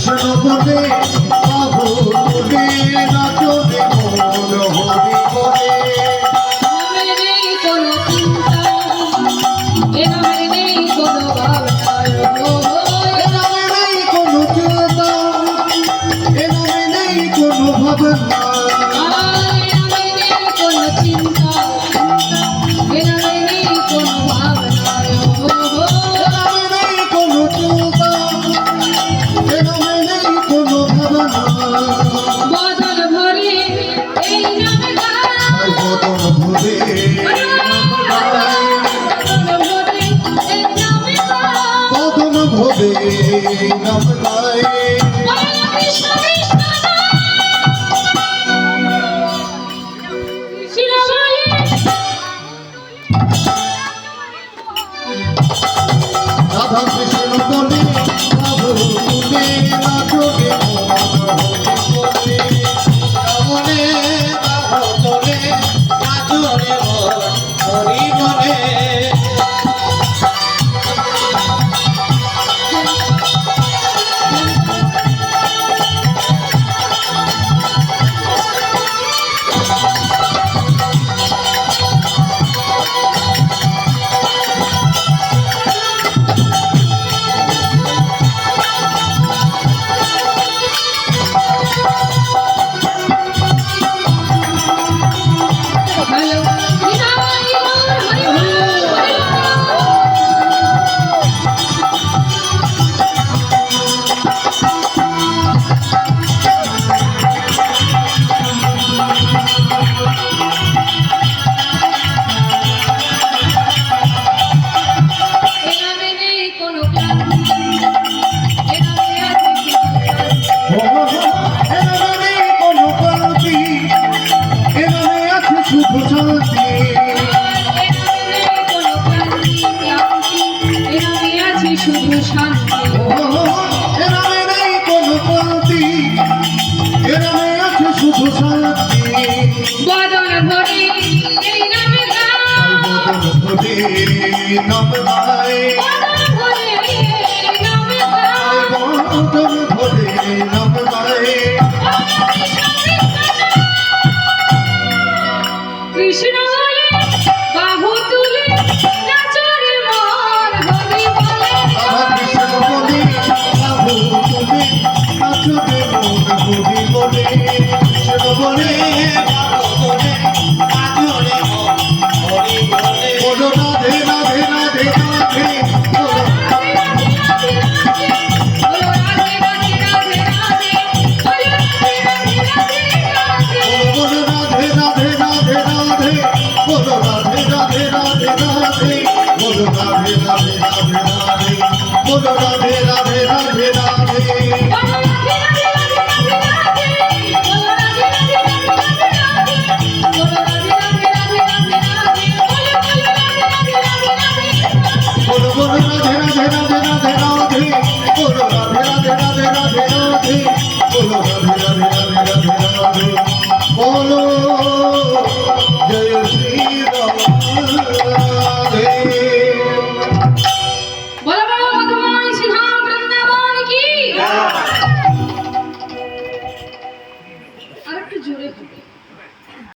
কৃষ্ণ বলে বাহু তুলে নাচনে মন হরি বলে নেই কোনো চিন্তা এ নামে নেই কোনো ভাবনা এ নামে নেই কোনো চিন্তা এ নামে নেই কোনো ভাবনা নাম লাই রাধা কৃষ্ণ বলে বাবু তুলে নাচনে বলে শ্রাবণে বাহু তোলে নাচনে হরি বলে শুধু শান্তি এরামে নেই কোনো পন্থী এরামে আছে শুধু শান্তি বদন ভরে এই নামে বদন ভরে নাম লাই বদন ভরে এই নামে বদন ভরে নাম লাই কৃষ্ণ বলে বাহু তুলে নাচরে মন হরি বলে রাধা কৃষ্ণ বলে বাহু তুলে নাচনে মন হরি বলে কৃষ্ণ বলে বাহু তুলে নাচনে মন হরি বলে বলো রাধে রাধে রাধে রাধে বলো রাধে রাধে রাধে রাধে বলো রাধে রাধে রাধে রাধে বলো রাধে রাধে রাধে রাধে বলো বলো রাধে রাধে রাধে রাধে